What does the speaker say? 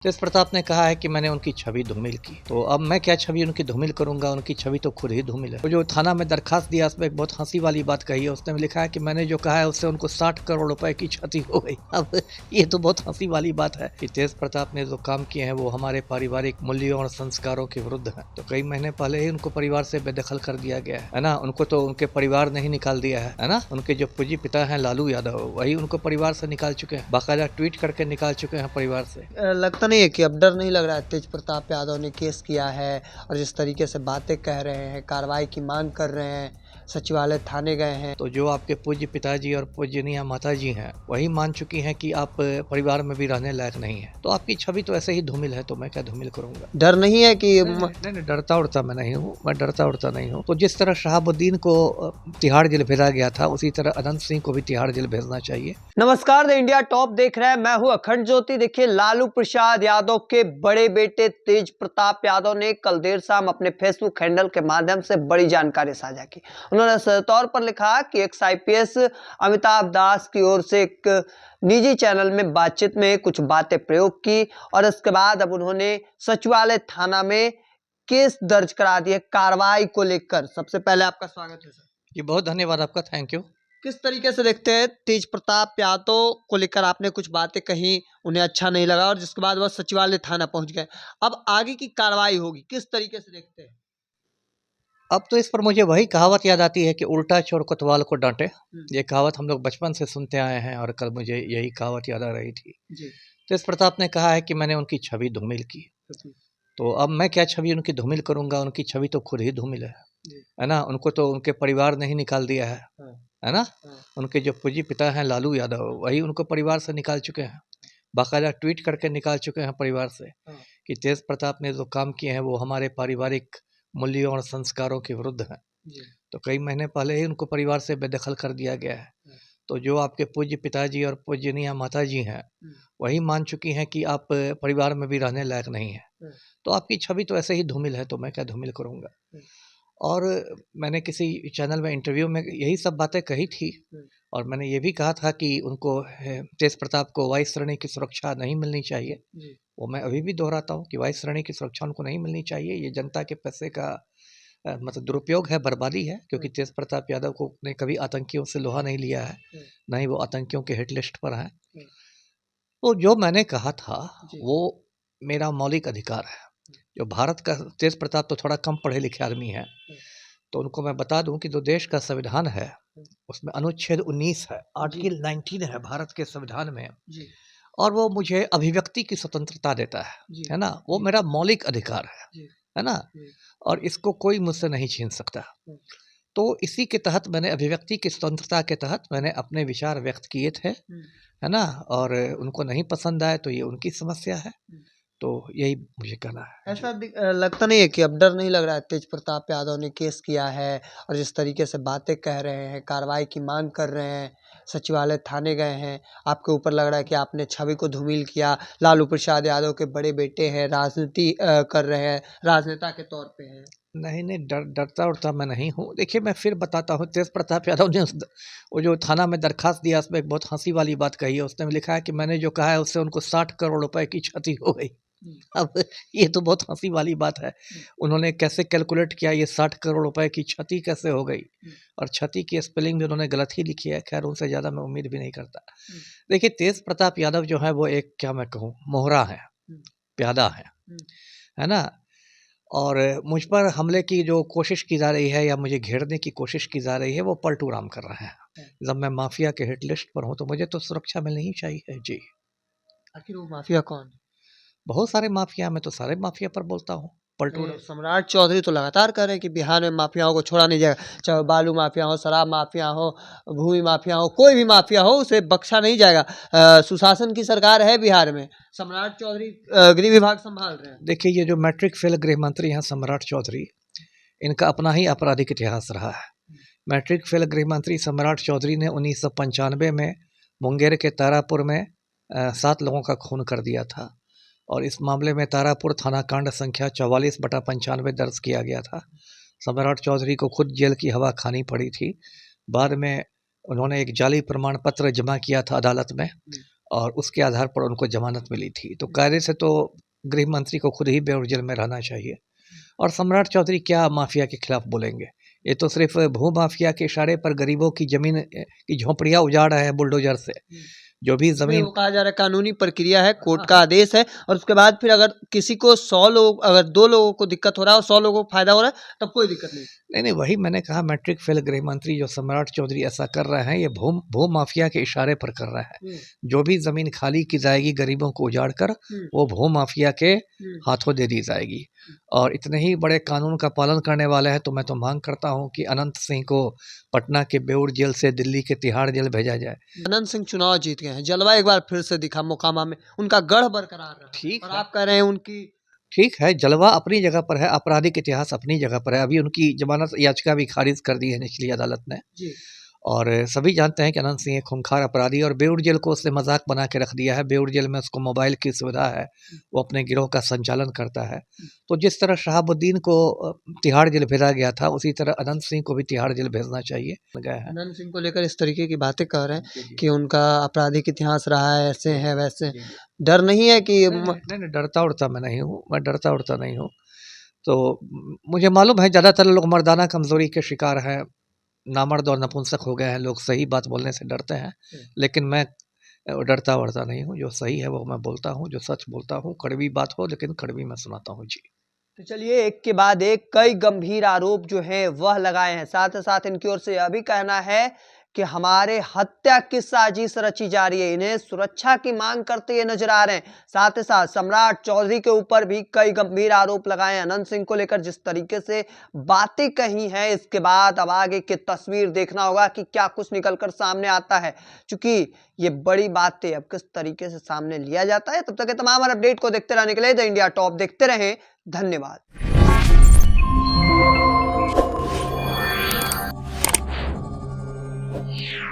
तेज प्रताप ने कहा है कि मैंने उनकी छवि धूमिल की, तो अब मैं क्या छवि उनकी धूमिल करूंगा। उनकी छवि तो खुद ही धूमिल है। तो जो थाना में दरखास्त दिया उसमें एक बहुत हंसी वाली बात कही है। उसने लिखा है कि मैंने जो कहा है उससे उनको 60 करोड़ रुपए की क्षति हो गई। अब ये तो बहुत हंसी वाली बात है कि तेज प्रताप ने जो काम किए हैं वो हमारे पारिवारिक मूल्यों और संस्कारों के विरुद्ध है। तो कई महीने पहले ही उनको परिवार से बेदखल कर दिया गया है ना। उनको तो उनके परिवार ने ही निकाल दिया है ना। उनके जो पूजी पिता है लालू यादव, वही उनको परिवार से निकाल चुके हैं, बाकायदा ट्वीट करके निकाल चुके हैं परिवार से। लगता नहीं है कि अब डर नहीं लग रहा है? तेज प्रताप यादव ने केस किया है और जिस तरीके से बातें कह रहे हैं, कार्रवाई की मांग कर रहे हैं, सचिवालय थाने गए हैं। तो जो आपके पूज्य पिताजी और पूजनीय माताजी हैं वही मान चुकी हैं कि आप परिवार में भी रहने लायक नहीं है। तो आपकी छवि तो ऐसे ही धूमिल है, तो मैं क्या धूमिल करूंगा। डर नहीं है कि नहीं, डरता उड़ता मैं नहीं हूँ। मैं डरता उड़ता नहीं हूँ। तो जिस तरह शहाबुद्दीन को तिहाड़ जेल भेजा गया था उसी तरह अनंत सिंह को भी तिहाड़ जेल भेजना चाहिए। नमस्कार, द इंडिया टॉप देख रहे हैं, मैं हूं अखंड ज्योति। देखिए, लालू प्रसाद यादव के बड़े बेटे तेज प्रताप यादव ने कल देर शाम अपने फेसबुक हैंडल के माध्यम से बड़ी जानकारी साझा की। उन्होंने तौर पर लिखा कि एक्स IPS अमिताभ दास की ओर से एक निजी चैनल में बातचीत में कुछ बातें प्रयोग की और इसके बाद अब उन्होंने सचिवालय थाना में केस दर्ज करा दिए कार्रवाई को लेकर। सबसे पहले आपका स्वागत है सर। जी बहुत धन्यवाद आपका, थैंक यू। किस तरीके से देखते हैं तेज प्रताप यादव को लेकर? आपने कुछ बातें कही, उन्हें अच्छा नहीं लगा और जिसके बाद वह सचिवालय थाना पहुंच गए। अब आगे की कार्रवाई होगी, किस तरीके से देखते हैं? अब तो इस पर मुझे वही कहावत याद आती है कि उल्टा चोर कोतवाल को डांटे। ये कहावत हम लोग बचपन से सुनते आए हैं और कल मुझे यही कहावत याद आ रही थी। तेज प्रताप ने कहा है कि मैंने उनकी छवि धूमिल की, तो अब मैं क्या छवि उनकी धूमिल करूंगा। उनकी छवि तो खुद ही धूमिल है ना। उनको तो उनके परिवार ने ही निकाल दिया है ना। उनके जो पूजी पिता हैं लालू यादव, वही उनको परिवार से निकाल चुके हैं, बाकायदा ट्वीट करके निकाल चुके हैं परिवार से कि तेज प्रताप ने जो काम किए हैं वो हमारे पारिवारिक मूल्यों और संस्कारों के विरुद्ध है। तो कई महीने पहले ही उनको परिवार से बेदखल कर दिया गया है। तो जो आपके पूज्य पिताजी और पूजनीय माताजी हैं वही मान चुकी हैं कि आप परिवार में भी रहने लायक नहीं है। तो आपकी छवि तो ऐसे ही धूमिल है, तो मैं क्या धूमिल करूंगा। और मैंने किसी चैनल में इंटरव्यू में यही सब बातें कही थी और मैंने ये भी कहा था कि उनको तेज प्रताप को वायु श्रेणी की सुरक्षा नहीं मिलनी चाहिए। वो मैं अभी भी दोहराता हूँ कि वायु श्रेणी की सुरक्षा उनको नहीं मिलनी चाहिए। ये जनता के पैसे का मतलब दुरुपयोग है, बर्बादी है, क्योंकि तेज प्रताप यादव को ने कभी आतंकियों से लोहा नहीं लिया है, ना ही वो आतंकियों के हिट लिस्ट पर है। तो जो मैंने कहा था वो मेरा मौलिक अधिकार है। जो भारत का, तेज प्रताप तो थोड़ा कम पढ़े लिखे आदमी है, तो उनको मैं बता दूं कि जो देश का संविधान है उसमें अनुच्छेद 19 है, आर्टिकल 19 है भारत के संविधान में, और वो मुझे अभिव्यक्ति की स्वतंत्रता देता है ना। वो मेरा मौलिक अधिकार है ना, और इसको कोई मुझसे नहीं छीन सकता। तो इसी के तहत मैंने अभिव्यक्ति की स्वतंत्रता के तहत मैंने अपने विचार व्यक्त किए थे, है ना। और उनको नहीं पसंद आए तो ये उनकी समस्या है। तो यही मुझे कहना है। ऐसा लगता नहीं है कि अब डर नहीं लग रहा है? तेज प्रताप यादव ने केस किया है और जिस तरीके से बातें कह रहे हैं, कार्रवाई की मांग कर रहे हैं, सचिवालय थाने गए हैं, आपके ऊपर लग रहा है कि आपने छवि को धूमिल किया। लालू प्रसाद यादव के बड़े बेटे हैं, राजनीति कर रहे हैं, राजनेता के तौर पे हैं। नहीं, डरता उड़ता मैं नहीं हूँ। देखिए, मैं फिर बताता हूँ, तेज प्रताप यादव ने वो जो थाना में दरखास्त दिया उसमें एक बहुत हंसी वाली बात कही है। उसने लिखा है कि मैंने जो कहा है उससे उनको 60 करोड़ रुपए की क्षति हो गई। अब ये तो बहुत हंसी वाली बात है। उन्होंने कैसे कैलकुलेट किया ये 60 करोड़ रुपए की क्षति कैसे हो गई, और क्षति की स्पेलिंग भी उन्होंने गलत ही लिखी है। खैर, उनसे ज़्यादा मैं उम्मीद भी नहीं करता। देखिए, तेज प्रताप यादव जो है वो एक, क्या मैं कहूँ, मोहरा है, प्यादा है ना। और मुझ पर हमले की जो कोशिश की जा रही है या मुझे घेरने की कोशिश की जा रही है वो पलटू राम कर रहे हैं। जब मैं माफिया के हिट लिस्ट पर हूँ तो मुझे तो सुरक्षा मिलनी ही चाहिए जी। आखिर वो माफिया कौन है? बहुत सारे माफिया, मैं तो सारे माफिया पर बोलता हूँ। पलटू सम्राट चौधरी तो लगातार कह रहे हैं कि बिहार में माफियाओं को छोड़ा नहीं जाएगा, चाहे बालू माफिया हो, शराब माफिया हो, भूमि माफिया हो, कोई भी माफिया हो उसे बख्शा नहीं जाएगा। सुशासन की सरकार है बिहार में, सम्राट चौधरी गृह विभाग संभाल रहे हैं। देखिए, ये जो मैट्रिक फेल गृह मंत्री हैं सम्राट चौधरी, इनका अपना ही आपराधिक इतिहास रहा है। मैट्रिक फेल गृह मंत्री सम्राट चौधरी ने 1995 में मुंगेर के तारापुर में 7 लोगों का खून कर दिया था, और इस मामले में तारापुर थाना कांड संख्या 44/95 दर्ज किया गया था। सम्राट चौधरी को खुद जेल की हवा खानी पड़ी थी। बाद में उन्होंने एक जाली प्रमाण पत्र जमा किया था अदालत में, और उसके आधार पर उनको जमानत मिली थी। तो कायदे से तो गृह मंत्री को खुद ही बेऊर जेल में रहना चाहिए। और सम्राट चौधरी क्या माफिया के खिलाफ बोलेंगे? ये तो सिर्फ भू माफिया के इशारे पर गरीबों की जमीन की झोंपड़ियां उजाड़ रहे हैं बुलडोजर से। जो भी जमीन, वो कहा जा रहा है कानूनी प्रक्रिया है, कोर्ट का आदेश है, और उसके बाद फिर अगर किसी को 100 लोग, अगर 2 लोगों को दिक्कत हो रहा है और 100 लोगों को फायदा हो रहा है, तब कोई दिक्कत नहीं। नहीं, वही मैंने कहा, मैट्रिक फेल गृह मंत्री जो सम्राट चौधरी ऐसा कर रहे हैं, ये भू माफिया के इशारे पर कर रहे हैं। जो भी जमीन खाली की जाएगी गरीबों को उजाड़ कर, वो भू माफिया के हाथों दे दी जाएगी। और इतने ही बड़े कानून का पालन करने वाले हैं तो मैं तो मांग करता हूं कि अनंत सिंह को पटना के बेऊर जेल से दिल्ली के तिहाड़ जेल भेजा जाए। अनंत सिंह चुनाव जीत गए हैं, जलवा एक बार फिर से दिखा मोकामा में, उनका गढ़ बरकरार रहा। ठीक और है, आप कह रहे हैं उनकी, ठीक है, जलवा अपनी जगह पर है, आपराधिक इतिहास अपनी जगह पर है। अभी उनकी जमानत याचिका भी खारिज कर दी है निचली अदालत ने। जी। और सभी जानते हैं कि अनंत सिंह एक खूंखार अपराधी, और बेऊर जेल को उसने मजाक बना के रख दिया है। बेऊर जेल में उसको मोबाइल की सुविधा है, वो अपने गिरोह का संचालन करता है। तो जिस तरह शहाबुद्दीन को तिहाड़ जेल भेजा गया था, उसी तरह अनंत सिंह को भी तिहाड़ जेल भेजना चाहिए। अनंत सिंह को लेकर इस तरीके की बातें कह रहे हैं कि उनका आपराधिक इतिहास रहा है, ऐसे है वैसे, डर नहीं है कि? नहीं, डरता उड़ता मैं नहीं हूँ, मैं डरता उड़ता नहीं हूँ। तो मुझे मालूम है ज़्यादातर लोग मर्दाना कमजोरी के शिकार हैं, नामर्द और नपुंसक हो गए हैं लोग, सही बात बोलने से डरते हैं। लेकिन मैं डरता वरता नहीं हूँ, जो सही है वो मैं बोलता हूँ, जो सच बोलता हूँ। कड़वी बात हो लेकिन कड़वी मैं सुनाता हूँ जी। तो चलिए, एक के बाद एक कई गंभीर आरोप जो हैं वह लगाए हैं। साथ ही साथ इनकी ओर से यह भी कहना है कि हमारे हत्या की साजिश रची जा रही है, इन्हें सुरक्षा की मांग करते हुए नजर आ रहे हैं। साथ ही साथ सम्राट चौधरी के ऊपर भी कई गंभीर आरोप लगाए हैं। अनंत सिंह को लेकर जिस तरीके से बातें कही हैं, इसके बाद अब आगे की तस्वीर देखना होगा कि क्या कुछ निकलकर सामने आता है, क्योंकि ये बड़ी बातें अब किस तरीके से सामने लिया जाता है। तब तक के तमाम अपडेट को देखते रहने के लिए द इंडिया टॉप देखते रहें। धन्यवाद। Yeah.